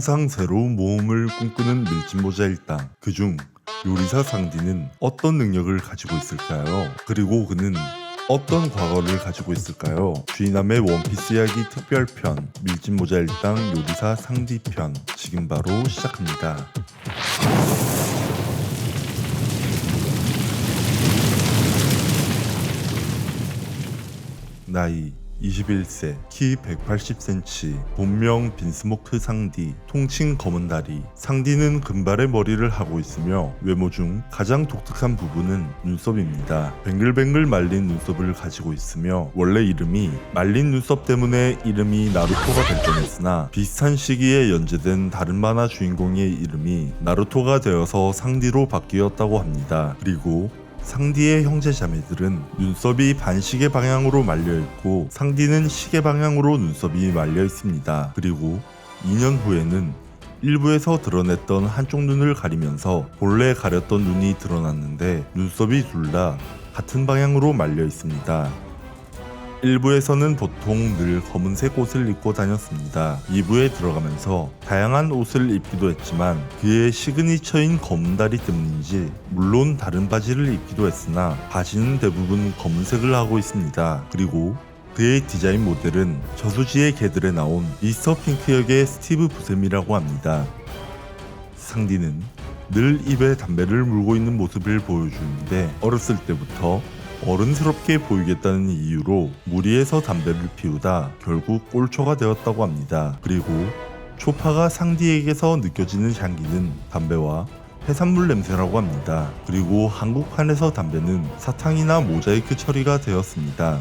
항상 새로운 모험을 꿈꾸는 밀짚모자 일당. 그중 요리사 상디는 어떤 능력을 가지고 있을까요? 그리고 그는 어떤 과거를 가지고 있을까요? 주인함의 원피스 이야기 특별편 밀짚모자 일당 요리사 상디 편 지금 바로 시작합니다. 나이 21세, 키 180cm, 본명 빈스모크 상디, 통칭 검은다리. 상디는 금발의 머리를 하고 있으며 외모 중 가장 독특한 부분은 눈썹입니다. 뱅글뱅글 말린 눈썹을 가지고 있으며 원래 이름이 말린 눈썹 때문에 이름이 나루토가 될 뻔했으나 비슷한 시기에 연재된 다른 만화 주인공의 이름이 나루토가 되어서 상디로 바뀌었다고 합니다. 그리고 상디의 형제자매들은 눈썹이 반시계 방향으로 말려있고 상디는 시계 방향으로 눈썹이 말려 있습니다. 그리고 2년 후에는 일부에서 드러냈던 한쪽 눈을 가리면서 본래 가렸던 눈이 드러났는데 눈썹이 둘 다 같은 방향으로 말려 있습니다. 1부에서는 보통 늘 검은색 옷을 입고 다녔습니다. 2부에 들어가면서 다양한 옷을 입기도 했지만 그의 시그니처인 검은다리 때문인지 물론 다른 바지를 입기도 했으나 바지는 대부분 검은색을 하고 있습니다. 그리고 그의 디자인 모델은 저수지의 개들에 나온 미스터 핑크 역의 스티브 부셈이라고 합니다. 상디는 늘 입에 담배를 물고 있는 모습을 보여주는데 어렸을 때부터 어른스럽게 보이겠다는 이유로 무리해서 담배를 피우다 결국 꼴초가 되었다고 합니다. 그리고 초파가 상디에게서 느껴지는 향기는 담배와 해산물 냄새라고 합니다. 그리고 한국판에서 담배는 사탕이나 모자이크 처리가 되었습니다.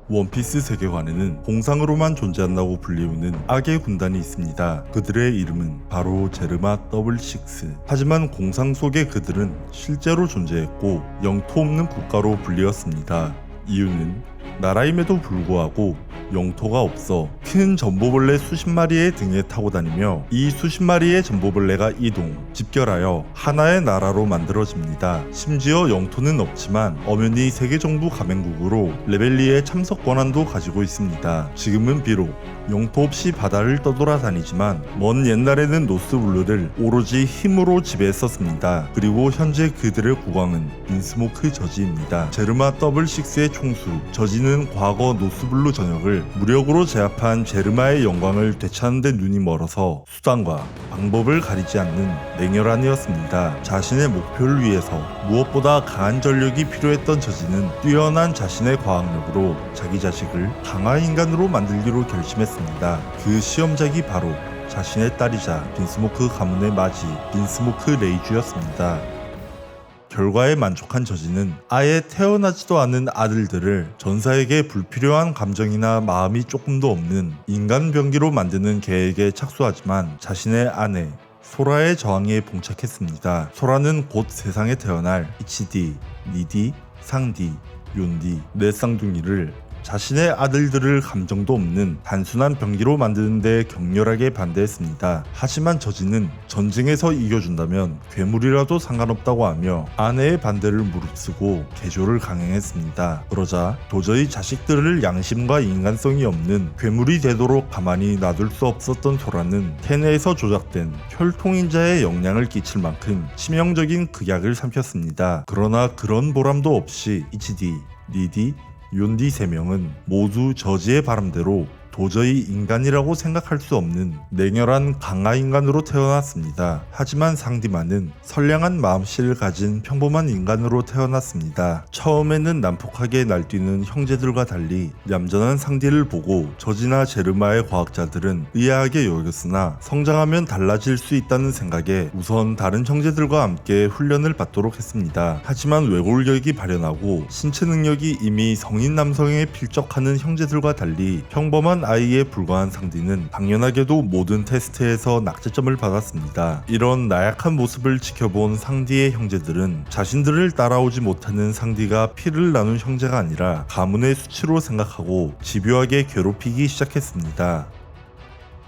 원피스 세계관에는 공상으로만 존재한다고 불리우는 악의 군단이 있습니다. 그들의 이름은 바로 제르마 더블식스. 하지만 공상 속의 그들은 실제로 존재했고 영토 없는 국가로 불리웠습니다. 이유는 나라임에도 불구하고 영토가 없어 큰 전보벌레 수십 마리의 등에 타고 다니며 이 수십 마리의 전보벌레가 이동, 집결하여 하나의 나라로 만들어집니다. 심지어 영토는 없지만 엄연히 세계정부 가맹국으로 레벨리의 참석 권한도 가지고 있습니다. 지금은 비록 영토 없이 바다를 떠돌아다니지만 먼 옛날에는 노스블루를 오로지 힘으로 지배했었습니다. 그리고 현재 그들의 국왕은 빈스모크 저지입니다. 제르마 더블식스의 총수 저지는 과거 노스블루 전역을 무력으로 제압한 제르마의 영광을 되찾는 데 눈이 멀어서 수단과 방법을 가리지 않는 냉혈한이었습니다. 자신의 목표를 위해서 무엇보다 강한 전력이 필요했던 저지는 뛰어난 자신의 과학력으로 자기 자식을 강한 인간으로 만들기로 결심했습니다. 그 시험작이 바로 자신의 딸이자 빈스모크 가문의 맞이 빈스모크 레이주였습니다. 결과에 만족한 저지는 아예 태어나지도 않은 아들들을 전사에게 불필요한 감정이나 마음이 조금도 없는 인간병기로 만드는 계획에 착수하지만 자신의 아내 소라의 저항에 봉착했습니다. 소라는 곧 세상에 태어날 이치디, 니디, 상디, 욘디 네 쌍둥이를 자신의 아들들을 감정도 없는 단순한 병기로 만드는데 격렬하게 반대했습니다. 하지만 저지는 전쟁에서 이겨준다면 괴물이라도 상관없다고 하며 아내의 반대를 무릅쓰고 개조를 강행했습니다. 그러자 도저히 자식들을 양심과 인간성이 없는 괴물이 되도록 가만히 놔둘 수 없었던 소라는 테네에서 조작된 혈통인자의 영향을 끼칠 만큼 치명적인 극약을 삼켰습니다. 그러나 그런 보람도 없이 이치디, 니디, 욘디 3명은 모두 저지의 바람대로 도저히 인간이라고 생각할 수 없는 냉혈한 강하인간으로 태어났습니다. 하지만 상디만은 선량한 마음씨를 가진 평범한 인간으로 태어났습니다. 처음에는 난폭하게 날뛰는 형제들과 달리 얌전한 상디를 보고 저지나 제르마의 과학자들은 의아하게 여겼으나 성장하면 달라질 수 있다는 생각에 우선 다른 형제들과 함께 훈련을 받도록 했습니다. 하지만 외골격이 발현하고 신체 능력이 이미 성인 남성에 필적하는 형제들과 달리 평범한 아이에 불과한 상디는 당연하게도 모든 테스트에서 낙제점을 받았습니다. 이런 나약한 모습을 지켜본 상디의 형제들은 자신들을 따라오지 못하는 상디가 피를 나눈 형제가 아니라 가문의 수치로 생각하고 집요하게 괴롭히기 시작했습니다.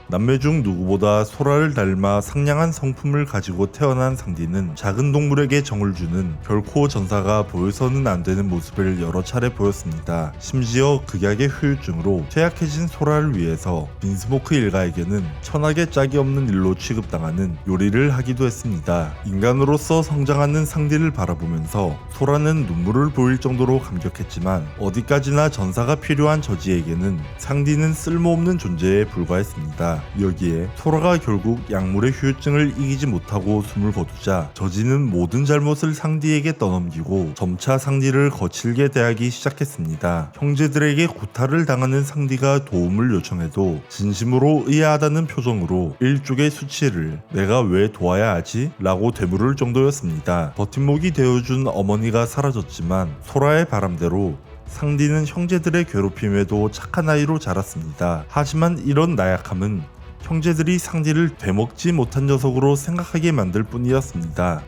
남매 중 누구보다 소라를 닮아 상냥한 성품을 가지고 태어난 상디는 작은 동물에게 정을 주는 결코 전사가 보여서는 안 되는 모습을 여러 차례 보였습니다. 심지어 극약의 후유증으로 퇴약해진 소라를 위해서 빈스모크 일가에게는 천하게 짝이 없는 일로 취급당하는 요리를 하기도 했습니다. 인간으로서 성장하는 상디를 바라보면서 소라는 눈물을 보일 정도로 감격했지만 어디까지나 전사가 필요한 저지에게는 상디는 쓸모없는 존재에 불과했습니다. 여기에 소라가 결국 약물의 후유증을 이기지 못하고 숨을 거두자 저지는 모든 잘못을 상디에게 떠넘기고 점차 상디를 거칠게 대하기 시작했습니다. 형제들에게 구타를 당하는 상디가 도움을 요청해도 진심으로 의아하다는 표정으로 일종의 수치를 내가 왜 도와야 하지? 라고 되물을 정도였습니다. 버팀목이 되어준 어머니가 사라졌지만 소라의 바람대로 상디는 형제들의 괴롭힘에도 착한 아이로 자랐습니다. 하지만 이런 나약함은 형제들이 상디를 되먹지 못한 녀석으로 생각하게 만들 뿐이었습니다.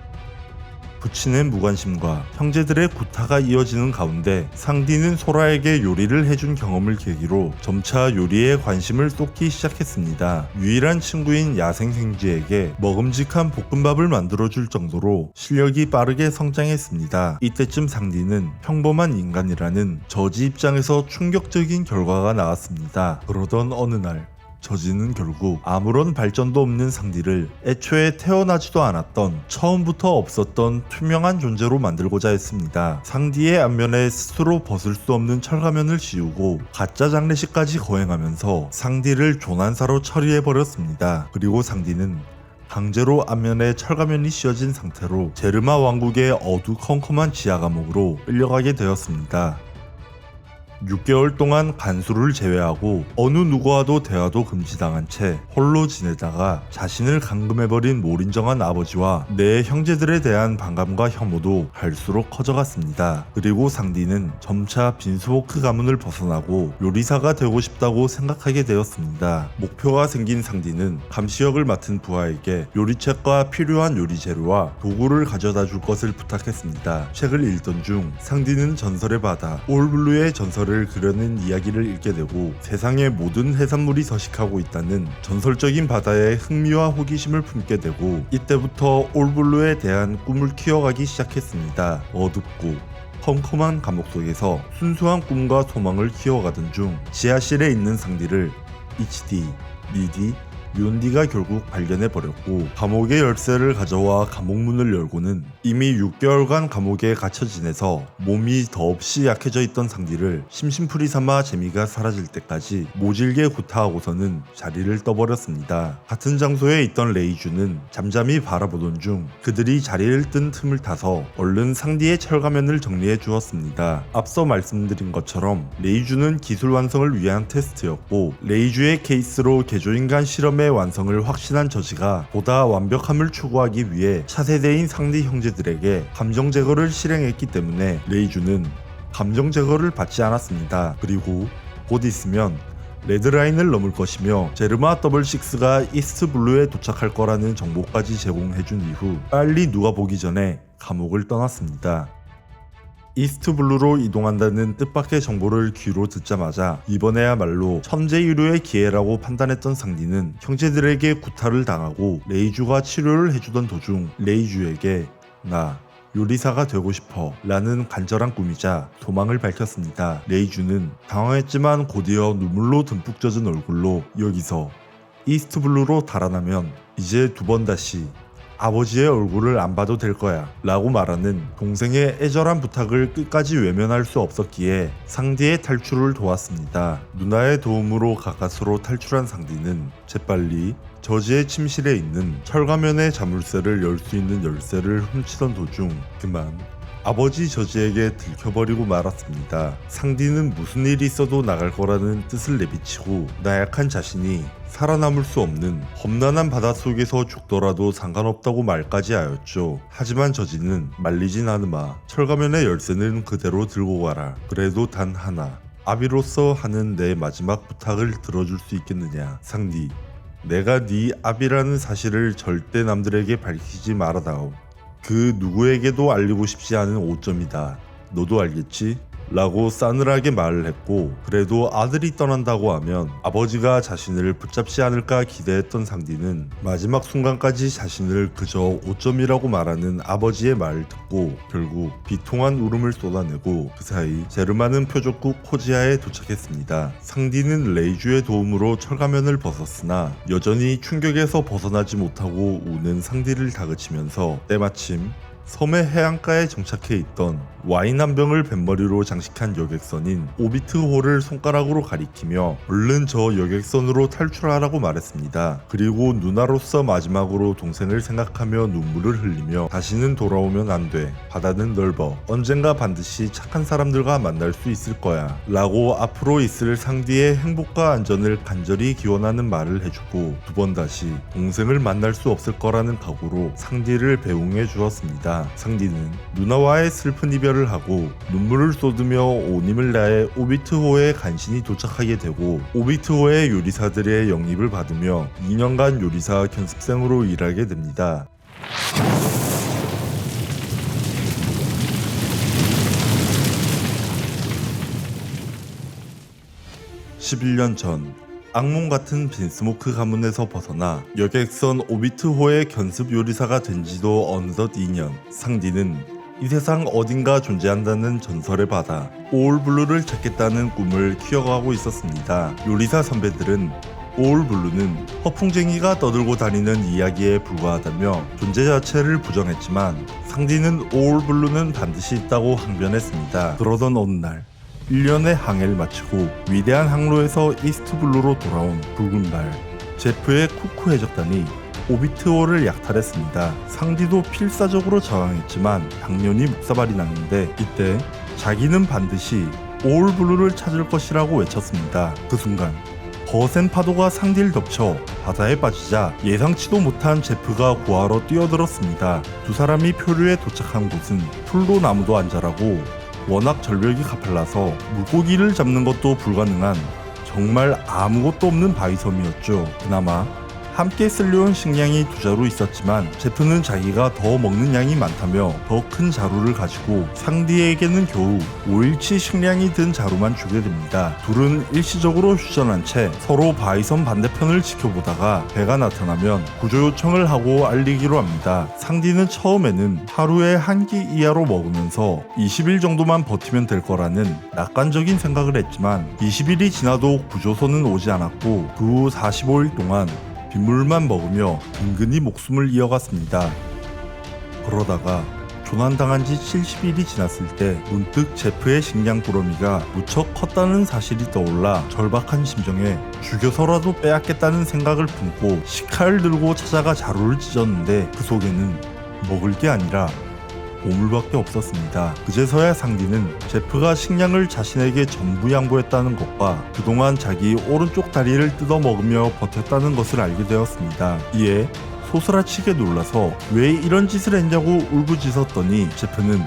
부친의 무관심과 형제들의 구타가 이어지는 가운데 상디는 소라에게 요리를 해준 경험을 계기로 점차 요리에 관심을 쏟기 시작했습니다. 유일한 친구인 야생생쥐에게 먹음직한 볶음밥을 만들어줄 정도로 실력이 빠르게 성장했습니다. 이때쯤 상디는 평범한 인간이라는 저지 입장에서 충격적인 결과가 나왔습니다. 그러던 어느 날 저지는 결국 아무런 발전도 없는 상디를 애초에 태어나지도 않았던 처음부터 없었던 투명한 존재로 만들고자 했습니다. 상디의 안면에 스스로 벗을 수 없는 철가면을 씌우고 가짜 장례식까지 거행하면서 상디를 조난사로 처리해버렸습니다. 그리고 상디는 강제로 안면에 철가면이 씌워진 상태로 제르마 왕국의 어두컴컴한 지하 감옥으로 끌려가게 되었습니다. 6개월 동안 간수를 제외하고 어느 누구와도 대화도 금지당한 채 홀로 지내다가 자신을 감금해버린 몰인정한 아버지와 내 형제들에 대한 반감과 혐오도 갈수록 커져갔습니다. 그리고 상디는 점차 빈스모크 가문을 벗어나고 요리사가 되고 싶다고 생각하게 되었습니다. 목표가 생긴 상디는 감시역을 맡은 부하에게 요리책과 필요한 요리 재료와 도구를 가져다 줄 것을 부탁했습니다. 책을 읽던 중 상디는 전설의 바다 올블루의 전설을 그려낸 이야기를 읽게 되고 세상의 모든 해산물이 서식하고 있다는 전설적인 바다에 흥미와 호기심을 품게 되고 이때부터 올블루에 대한 꿈을 키워가기 시작했습니다. 어둡고 컴컴한 감옥 속에서 순수한 꿈과 소망을 키워가던 중 지하실에 있는 상디를 HD, 미디, 윤디가 결국 발견해버렸고 감옥의 열쇠를 가져와 감옥문을 열고는 이미 6개월간 감옥에 갇혀 지내서 몸이 더없이 약해져 있던 상디를 심심풀이 삼아 재미가 사라질 때까지 모질게 구타하고서는 자리를 떠버렸습니다. 같은 장소에 있던 레이주는 잠잠히 바라보던 중 그들이 자리를 뜬 틈을 타서 얼른 상디의 철가면을 정리해 주었습니다. 앞서 말씀드린 것처럼 레이주는 기술 완성을 위한 테스트였고 레이주의 케이스로 개조인간 실험 완성을 확신한 저지가 보다 완벽함을 추구하기 위해 차세대인 상디 형제들에게 감정 제거를 실행했기 때문에 레이주는 감정 제거를 받지 않았습니다. 그리고 곧 있으면 레드라인을 넘을 것이며 제르마 더블식스가 이스트블루에 도착할 거라는 정보까지 제공해준 이후 빨리 누가 보기 전에 감옥을 떠났습니다. 이스트블루로 이동한다는 뜻밖의 정보를 귀로 듣자마자 이번에야말로 천재유료의 기회라고 판단했던 상디는 형제들에게 구타를 당하고 레이주가 치료를 해주던 도중 레이주에게 나 요리사가 되고 싶어 라는 간절한 꿈이자 소망을 밝혔습니다. 레이주는 당황했지만 곧이어 눈물로 듬뿍 젖은 얼굴로 여기서 이스트블루로 달아나면 이제 두 번 다시 아버지의 얼굴을 안 봐도 될 거야 라고 말하는 동생의 애절한 부탁을 끝까지 외면할 수 없었기에 상디의 탈출을 도왔습니다. 누나의 도움으로 가까스로 탈출한 상디는 재빨리 저지의 침실에 있는 철가면의 자물쇠를 열 수 있는 열쇠를 훔치던 도중 그만 아버지 저지에게 들켜버리고 말았습니다. 상디는 무슨 일이 있어도 나갈 거라는 뜻을 내비치고 나약한 자신이 살아남을 수 없는 험난한 바닷속에서 죽더라도 상관없다고 말까지 하였죠. 하지만 저지는 말리진 않으마 철가면의 열쇠는 그대로 들고 가라. 그래도 단 하나 아비로서 하는 내 마지막 부탁을 들어줄 수 있겠느냐. 상디 내가 네 아비라는 사실을 절대 남들에게 밝히지 말아다오. 그 누구에게도 알리고 싶지 않은 오점이다. 너도 알겠지? 라고 싸늘하게 말을 했고, 그래도 아들이 떠난다고 하면 아버지가 자신을 붙잡지 않을까 기대했던 상디는 마지막 순간까지 자신을 그저 오점이라고 말하는 아버지의 말을 듣고 결국 비통한 울음을 쏟아내고 그 사이 제르마는 표적국 코지아에 도착했습니다. 상디는 레이주의 도움으로 철가면을 벗었으나 여전히 충격에서 벗어나지 못하고 우는 상디를 다그치면서 때마침 섬의 해안가에 정착해 있던 와인 한 병을 뱃머리로 장식한 여객선인 오비트홀을 손가락으로 가리키며 얼른 저 여객선으로 탈출하라고 말했습니다. 그리고 누나로서 마지막으로 동생을 생각하며 눈물을 흘리며 다시는 돌아오면 안 돼. 바다는 넓어. 언젠가 반드시 착한 사람들과 만날 수 있을 거야. 라고 앞으로 있을 상디의 행복과 안전을 간절히 기원하는 말을 해주고 두 번 다시 동생을 만날 수 없을 거라는 각오로 상디를 배웅해 주었습니다. 상디는 누나와의 슬픈 이별을 하고 눈물을 쏟으며 온 힘을 다해 오비트호에 간신히 도착하게 되고 오비트호의 요리사들의 영입을 받으며 2년간 요리사 견습생으로 일하게 됩니다. 11년 전 악몽 같은 빈스모크 가문에서 벗어나 여객선 오비트호의 견습 요리사가 된 지도 어느덧 2년. 상디는 이 세상 어딘가 존재한다는 전설의 바다 오올블루를 찾겠다는 꿈을 키워가고 있었습니다. 요리사 선배들은 오올블루는 허풍쟁이가 떠들고 다니는 이야기에 불과하다며 존재 자체를 부정했지만 상디는 오올블루는 반드시 있다고 항변했습니다. 그러던 어느 날 1년의 항해를 마치고 위대한 항로에서 이스트블루로 돌아온 붉은 발 제프의 쿠쿠 해적단이 오비트호를 약탈했습니다. 상디도 필사적으로 저항했지만 당연히 묵사발이 났는데 이때 자기는 반드시 오올블루를 찾을 것이라고 외쳤습니다. 그 순간 거센 파도가 상디를 덮쳐 바다에 빠지자 예상치도 못한 제프가 구하러 뛰어들었습니다. 두 사람이 표류에 도착한 곳은 풀도 나무도 안 자라고 워낙 절벽이 가팔라서 물고기를 잡는 것도 불가능한 정말 아무것도 없는 바위섬이었죠. 그나마 함께 쓸려온 식량이 두 자루 있었지만 제프는 자기가 더 먹는 양이 많다며 더 큰 자루를 가지고 상디에게는 겨우 5일치 식량이 든 자루만 주게 됩니다. 둘은 일시적으로 휴전한 채 서로 바위섬 반대편을 지켜보다가 배가 나타나면 구조 요청을 하고 알리기로 합니다. 상디는 처음에는 하루에 한 끼 이하로 먹으면서 20일 정도만 버티면 될 거라는 낙관적인 생각을 했지만 20일이 지나도 구조선은 오지 않았고 그 후 45일 동안 빗물만 먹으며 은근히 목숨을 이어갔습니다. 그러다가 조난당한 지 70일이 지났을 때 문득 제프의 식량 꾸러미가 무척 컸다는 사실이 떠올라 절박한 심정에 죽여서라도 빼앗겠다는 생각을 품고 식칼을 들고 찾아가 자루를 찢었는데 그 속에는 먹을 게 아니라 보물밖에 없었습니다. 그제서야 상디는 제프가 식량을 자신에게 전부 양보했다는 것과 그동안 자기 오른쪽 다리를 뜯어 먹으며 버텼다는 것을 알게 되었습니다. 이에 소스라치게 놀라서 왜 이런 짓을 했냐고 울부짖었더니 제프는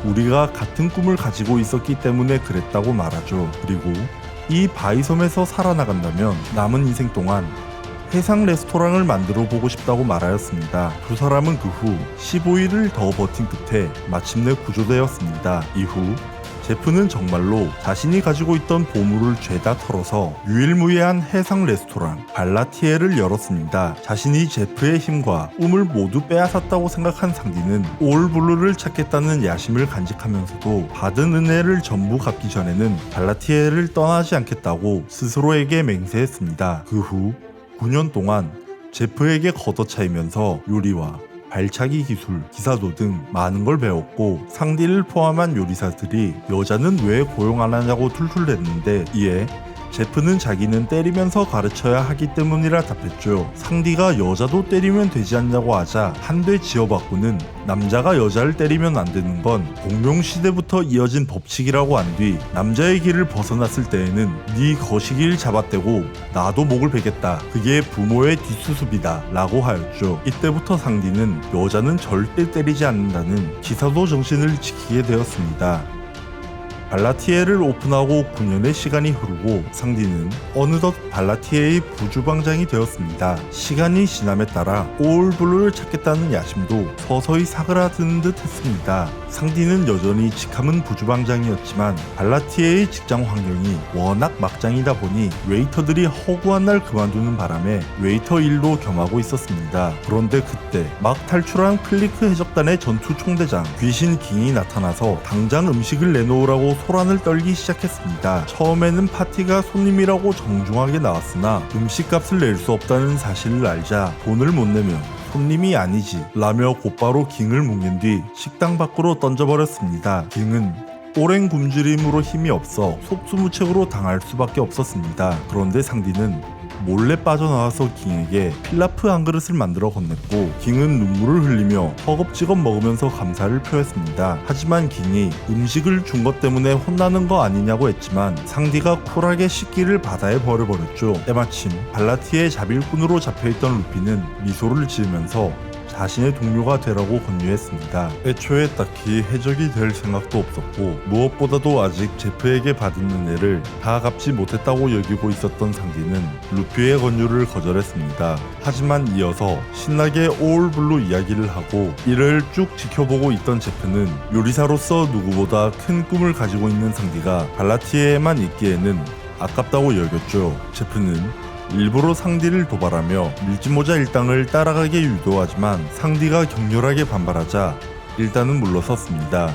우리가 같은 꿈을 가지고 있었기 때문에 그랬다고 말하죠. 그리고 이 바위섬에서 살아나간다면 남은 인생 동안 해상 레스토랑을 만들어 보고 싶다고 말하였습니다. 두 사람은 그 후 15일을 더 버틴 끝에 마침내 구조되었습니다. 이후 제프는 정말로 자신이 가지고 있던 보물을 죄다 털어서 유일무이한 해상 레스토랑 발라티에를 열었습니다. 자신이 제프의 힘과 꿈을 모두 빼앗았다고 생각한 상디는 오올블루를 찾겠다는 야심을 간직하면서도 받은 은혜를 전부 갚기 전에는 발라티에를 떠나지 않겠다고 스스로에게 맹세했습니다. 그 후 9년 동안 제프에게 걷어차이면서 요리와 발차기 기술, 기사도 등 많은 걸 배웠고 상디를 포함한 요리사들이 여자는 왜 고용 안 하냐고 툴툴댔는데 이에 제프는 자기는 때리면서 가르쳐야 하기 때문이라 답했죠. 상디가 여자도 때리면 되지 않냐고 하자 한 대 지어받고는 남자가 여자를 때리면 안 되는 건 공명시대부터 이어진 법칙이라고 한 뒤 남자의 길을 벗어났을 때에는 네 거시기를 잡아떼고 나도 목을 베겠다. 그게 부모의 뒷수습이다 라고 하였죠. 이때부터 상디는 여자는 절대 때리지 않는다는 기사도 정신을 지키게 되었습니다. 발라티에를 오픈하고 9년의 시간이 흐르고 상디는 어느덧 발라티에의 부주방장이 되었습니다. 시간이 지남에 따라 오울블루를 찾겠다는 야심도 서서히 사그라드는 듯 했습니다. 상디는 여전히 직함은 부주방장이었지만 발라티에의 직장 환경이 워낙 막장이다 보니 웨이터들이 허구한 날 그만두는 바람에 웨이터 일도 겸하고 있었습니다. 그런데 그때 막 탈출한 클리크 해적단의 전투 총대장 귀신 깅이 나타나서 당장 음식을 내놓으라고 소란을 떨기 시작했습니다. 처음에는 파티가 손님이라고 정중하게 나왔으나 음식값을 낼 수 없다는 사실을 알자 돈을 못 내면 손님이 아니지 라며 곧바로 깅을 뭉갠 뒤 식당 밖으로 던져버렸습니다. 깅은 오랜 굶주림으로 힘이 없어 속수무책으로 당할 수밖에 없었습니다. 그런데 상디는 몰래 빠져나와서 깅에게 필라프 한 그릇을 만들어 건넸고 깅은 눈물을 흘리며 허겁지겁 먹으면서 감사를 표했습니다. 하지만 깅이 음식을 준 것 때문에 혼나는 거 아니냐고 했지만 상디가 쿨하게 식기를 바다에 버려버렸죠. 때마침 발라티의 자빌꾼으로 잡혀있던 루피는 미소를 지으면서 자신의 동료가 되라고 권유했습니다. 애초에 딱히 해적이 될 생각도 없었고 무엇보다도 아직 제프에게 받은 은혜를 다 갚지 못했다고 여기고 있었던 상디는 루피의 권유를 거절했습니다. 하지만 이어서 신나게 오울블루 이야기를 하고 이를 쭉 지켜보고 있던 제프는 요리사로서 누구보다 큰 꿈을 가지고 있는 상디가 발라티에에만 있기에는 아깝다고 여겼죠. 제프는 일부러 상디를 도발하며 밀짚모자 일당을 따라가게 유도하지만 상디가 격렬하게 반발하자 일단은 물러섰습니다.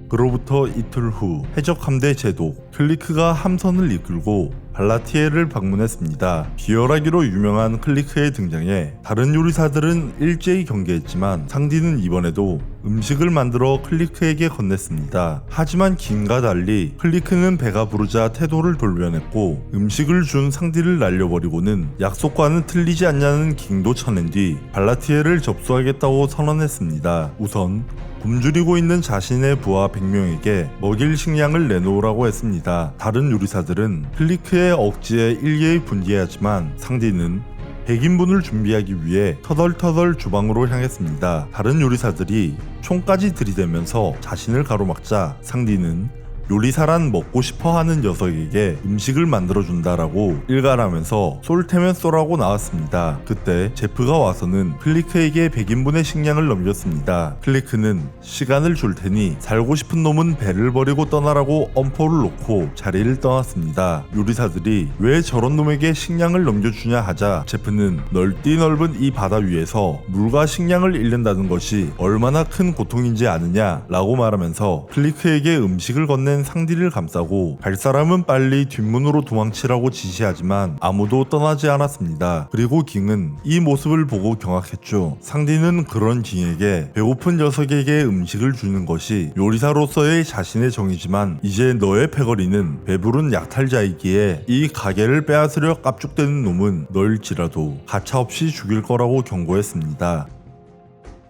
그로부터 이틀 후 해적 함대 제독 클리크가 함선을 이끌고 발라티에를 방문했습니다. 비열하기로 유명한 클리크의 등장에 다른 요리사들은 일제히 경계했지만 상디는 이번에도 음식을 만들어 클리크에게 건넸습니다. 하지만 깅과 달리 클리크는 배가 부르자 태도를 돌변했고 음식을 준 상디를 날려버리고는 약속과는 틀리지 않냐는 깅도 쳐낸 뒤 발라티에를 접수하겠다고 선언했습니다. 우선 굶주리고 있는 자신의 부하 100명에게 먹일 식량을 내놓으라고 했습니다. 다른 요리사들은 클리크의 억지에 일개의 분개하지만 상디는 100인분을 준비하기 위해 터덜터덜 주방으로 향했습니다. 다른 요리사들이 총까지 들이대면서 자신을 가로막자 상디는 요리사란 먹고 싶어하는 녀석에게 음식을 만들어준다라고 일갈하면서 쏠 테면 쏘라고 나왔습니다. 그때 제프가 와서는 클리크에게 100인분의 식량을 넘겼습니다. 클리크는 시간을 줄 테니 살고 싶은 놈은 배를 버리고 떠나라고 엄포를 놓고 자리를 떠났습니다. 요리사들이 왜 저런 놈에게 식량을 넘겨주냐 하자 제프는 넓디 넓은 이 바다 위에서 물과 식량을 잃는다는 것이 얼마나 큰 고통인지 아느냐 라고 말하면서 클리크에게 음식을 건넨 상디를 감싸고 갈 사람은 빨리 뒷문으로 도망치라고 지시하지만 아무도 떠나지 않았습니다. 그리고 깅은 이 모습을 보고 경악했죠. 상디는 그런 깅에게 배고픈 녀석에게 음식을 주는 것이 요리사로서의 자신의 정이지만 이제 너의 패거리는 배부른 약탈자이기에 이 가게를 빼앗으려 깝죽대는 놈은 너일지라도 가차없이 죽일 거라고 경고했습니다.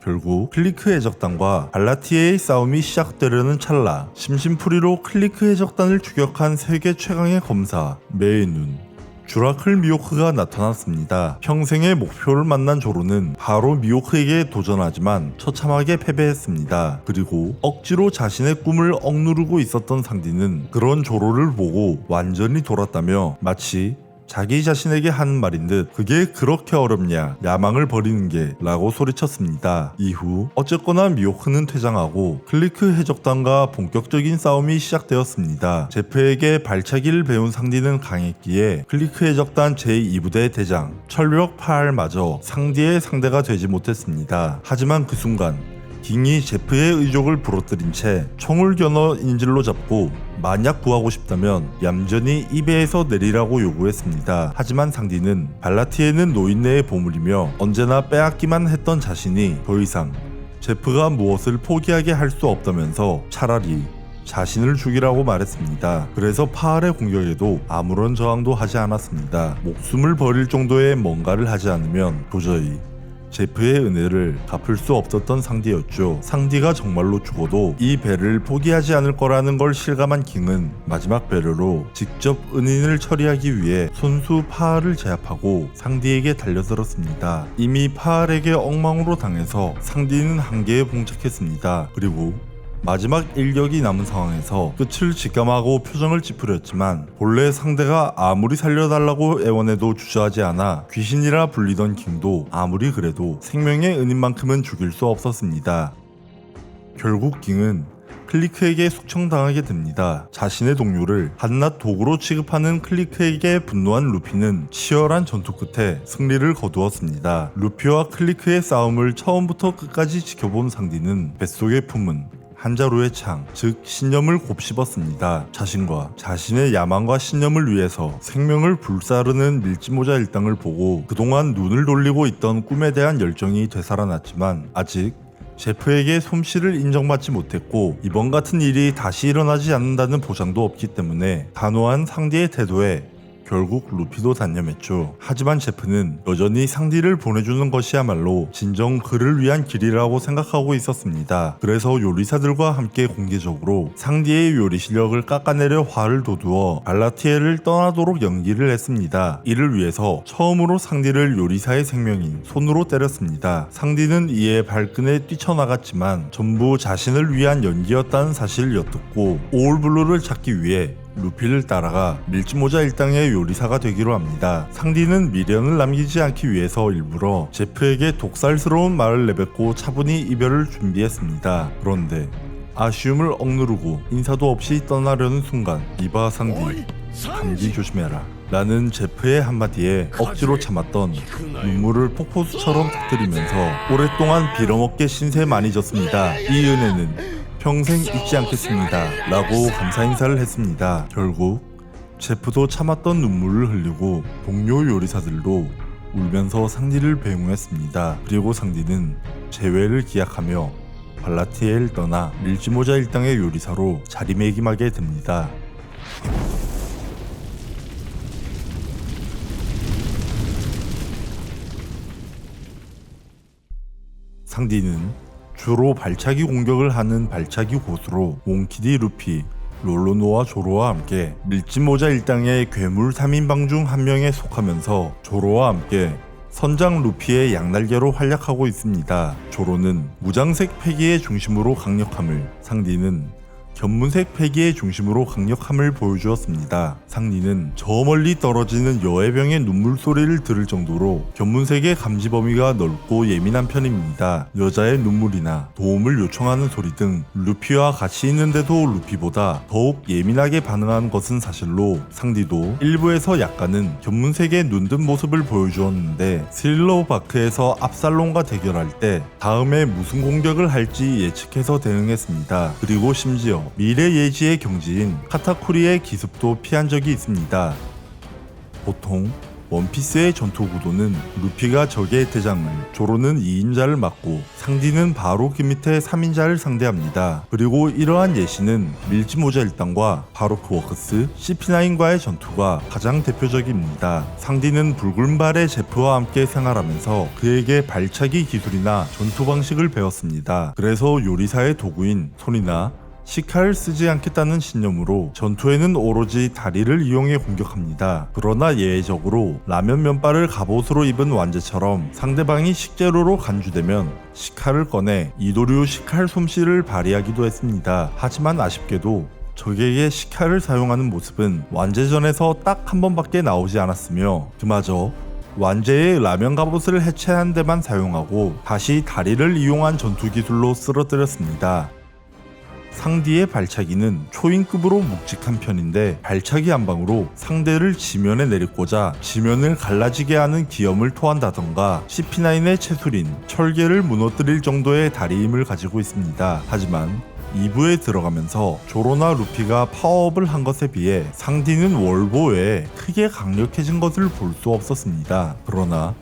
결국 클리크 해적단과 발라티에의 싸움이 시작되려는 찰나 심심풀이로 클리크 해적단을 추격한 세계 최강의 검사 메이눈 주라클 미호크가 나타났습니다. 평생의 목표를 만난 조로는 바로 미호크에게 도전하지만 처참하게 패배했습니다. 그리고 억지로 자신의 꿈을 억누르고 있었던 상디는 그런 조로를 보고 완전히 돌았다며 마치 자기 자신에게 하는 말인 듯 그게 그렇게 어렵냐 야망을 버리는 게 라고 소리쳤습니다. 이후 어쨌거나 미호크는 퇴장하고 클리크 해적단과 본격적인 싸움이 시작되었습니다. 제프에게 발차기를 배운 상디는 강했기에 클리크 해적단 제2부대 대장 철벽 파알마저 상디의 상대가 되지 못했습니다. 하지만 그 순간 깅이 제프의 의족을 부러뜨린 채 총을 겨눠 인질로 잡고 만약 구하고 싶다면 얌전히 이 배에서 내리라고 요구했습니다. 하지만 상디는 발라티에는 노인네의 보물이며 언제나 빼앗기만 했던 자신이 더 이상 제프가 무엇을 포기하게 할 수 없다면서 차라리 자신을 죽이라고 말했습니다. 그래서 파알의 공격에도 아무런 저항도 하지 않았습니다. 목숨을 버릴 정도의 뭔가를 하지 않으면 도저히 제프의 은혜를 갚을 수 없었던 상디였죠. 상디가 정말로 죽어도 이 배를 포기하지 않을 거라는 걸 실감한 깅은 마지막 배려로 직접 은인을 처리하기 위해 손수 파알을 제압하고 상디에게 달려들었습니다. 이미 파알에게 엉망으로 당해서 상디는 한계에 봉착했습니다. 그리고 마지막 일격이 남은 상황에서 끝을 직감하고 표정을 찌푸렸지만 본래 상대가 아무리 살려달라고 애원해도 주저하지 않아 귀신이라 불리던 킹도 아무리 그래도 생명의 은인만큼은 죽일 수 없었습니다. 결국 킹은 클리크에게 숙청당하게 됩니다. 자신의 동료를 한낱 도구로 취급하는 클리크에게 분노한 루피는 치열한 전투 끝에 승리를 거두었습니다. 루피와 클리크의 싸움을 처음부터 끝까지 지켜본 상디는 뱃속에 품은 한자루의 창, 즉 신념을 곱씹었습니다. 자신과 자신의 야망과 신념을 위해서 생명을 불사르는 밀짚모자 일당을 보고 그동안 눈을 돌리고 있던 꿈에 대한 열정이 되살아났지만 아직 제프에게 솜씨를 인정받지 못했고 이번 같은 일이 다시 일어나지 않는다는 보장도 없기 때문에 단호한 상디의 태도에 결국 루피도 단념했죠. 하지만 제프는 여전히 상디를 보내주는 것이야말로 진정 그를 위한 길이라고 생각하고 있었습니다. 그래서 요리사들과 함께 공개적으로 상디의 요리 실력을 깎아내려 화를 돋우어 발라티엘을 떠나도록 연기를 했습니다. 이를 위해서 처음으로 상디를 요리사의 생명인 손으로 때렸습니다. 상디는 이에 발끈에 뛰쳐나갔지만 전부 자신을 위한 연기였다는 사실을 엿듣고 오울블루를 찾기 위해 루피를 따라가 밀짚모자 일당의 요리사가 되기로 합니다. 상디는 미련을 남기지 않기 위해서 일부러 제프에게 독살스러운 말을 내뱉고 차분히 이별을 준비했습니다. 그런데 아쉬움을 억누르고 인사도 없이 떠나려는 순간 이봐 상디, 감기 조심해라 라는 제프의 한마디에 억지로 참았던 눈물을 폭포수처럼 터뜨리면서 오랫동안 빌어먹게 신세 많이 졌습니다. 이 은혜는 평생 잊지 않겠습니다 라고 감사 인사를 했습니다. 결국 제프도 참았던 눈물을 흘리고 동료 요리사들도 울면서 상디를 배웅했습니다. 그리고 상디는 재회를 기약하며 발라티엘을 떠나 밀짚모자 일당의 요리사로 자리매김하게 됩니다. 상디는 주로 발차기 공격을 하는 발차기 고수로 몽키디 루피, 롤로노와 조로와 함께 밀짚모자 일당의 괴물 3인방 중 한 명에 속하면서 조로와 함께 선장 루피의 양날개로 활약하고 있습니다. 조로는 무장색 패기의 중심으로 강력함을, 상디는 견문색 패기의 중심으로 강력함을 보여주었습니다. 상디는 저 멀리 떨어지는 여해병의 눈물 소리를 들을 정도로 견문색의 감지 범위가 넓고 예민한 편입니다. 여자의 눈물이나 도움을 요청하는 소리 등 루피와 같이 있는데도 루피보다 더욱 예민하게 반응하는 것은 사실로 상디도 일부에서 약간은 견문색의 눈뜬 모습을 보여주었는데 스릴러 바크에서 압살롬과 대결할 때 다음에 무슨 공격을 할지 예측해서 대응했습니다. 그리고 심지어 미래 예지의 경지인 카타쿠리의 기습도 피한 적이 있습니다. 보통 원피스의 전투 구도는 루피가 적의 대장을, 조로는 2인자를 맡고 상디는 바로 그 밑에 3인자를 상대합니다. 그리고 이러한 예시는 밀짚모자 일당과 바로크 워크스 CP9과의 전투가 가장 대표적입니다. 상디는 붉은 발의 제프와 함께 생활하면서 그에게 발차기 기술이나 전투 방식을 배웠습니다. 그래서 요리사의 도구인 손이나 시카를 쓰지 않겠다는 신념으로 전투에는 오로지 다리를 이용해 공격합니다. 그러나 예외적으로 라면 면발을 갑옷으로 입은 완제처럼 상대방이 식재료로 간주되면 시카를 꺼내 이도류 시칼 솜씨를 발휘하기도 했습니다. 하지만 아쉽게도 적에게 시카를 사용하는 모습은 완제전에서 딱 한 번밖에 나오지 않았으며 그마저 완제의 라면 갑옷을 해체한 데만 사용하고 다시 다리를 이용한 전투 기술로 쓰러뜨렸습니다. 상디의 발차기는 초인급으로 묵직한 편인데 발차기 한 방으로 상대를 지면에 내리꽂아 지면을 갈라지게 하는 기염을 토한다던가 CP9의 채술인 철계를 무너뜨릴 정도의 다리 힘을 가지고 있습니다. 하지만 2부에 들어가면서 조로나 루피가 파워업을 한 것에 비해 상디는 월보 외에 크게 강력해진 것을 볼 수 없었습니다. 그러나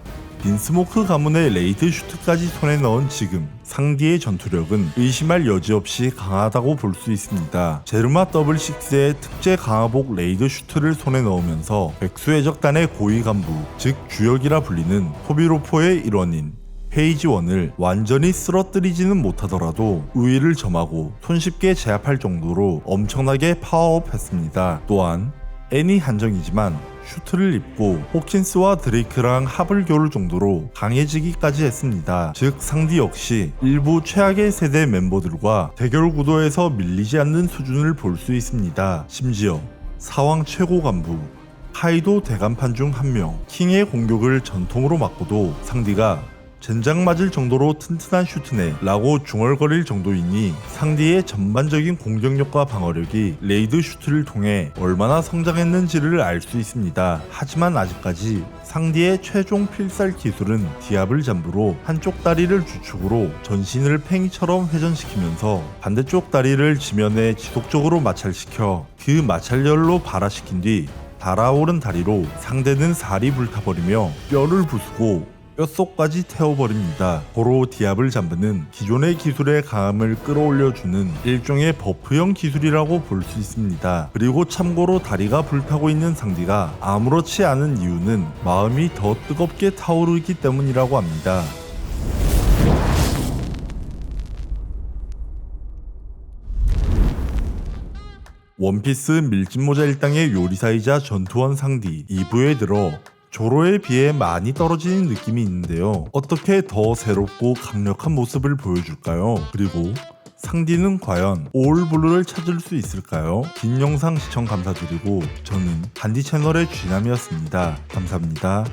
빈스모크 가문의 레이드 슈트까지 손에 넣은 지금 상디의 전투력은 의심할 여지 없이 강하다고 볼 수 있습니다. 제르마 더블식스의 특제 강화복 레이드 슈트를 손에 넣으면서 백수의 적단의 고위 간부, 즉 주역이라 불리는 토비로포의 일원인 페이지 1을 완전히 쓰러뜨리지는 못하더라도 우위를 점하고 손쉽게 제압할 정도로 엄청나게 파워업했습니다. 또한 애니 한정이지만 슈트를 입고 호킨스와 드레이크랑 합을 겨룰 정도로 강해지기까지 했습니다. 즉 상디 역시 일부 최악의 세대 멤버들과 대결 구도에서 밀리지 않는 수준을 볼 수 있습니다. 심지어 사왕 최고 간부 카이도 대간판 중 한 명 킹의 공격을 전통으로 막고도 상디가 젠장 맞을 정도로 튼튼한 슈트네 라고 중얼거릴 정도이니 상디의 전반적인 공격력과 방어력이 레이드 슈트를 통해 얼마나 성장했는지를 알 수 있습니다. 하지만 아직까지 상디의 최종 필살 기술은 디아블 잠부로 한쪽 다리를 주축으로 전신을 팽이처럼 회전시키면서 반대쪽 다리를 지면에 지속적으로 마찰시켜 그 마찰열로 발화시킨 뒤 달아오른 다리로 상대는 살이 불타버리며 뼈를 부수고 뼛속까지 태워버립니다. 고로 디아블 잠브는 기존의 기술의 강함을 끌어올려주는 일종의 버프형 기술이라고 볼 수 있습니다. 그리고 참고로 다리가 불타고 있는 상디가 아무렇지 않은 이유는 마음이 더 뜨겁게 타오르기 때문이라고 합니다. 원피스 밀짚모자 일당의 요리사이자 전투원 상디 2부에 들어 조로에 비해 많이 떨어지는 느낌이 있는데요. 어떻게 더 새롭고 강력한 모습을 보여줄까요? 그리고 상디는 과연 오울블루를 찾을 수 있을까요? 긴 영상 시청 감사드리고 저는 한디 채널의 쥐남이었습니다. 감사합니다.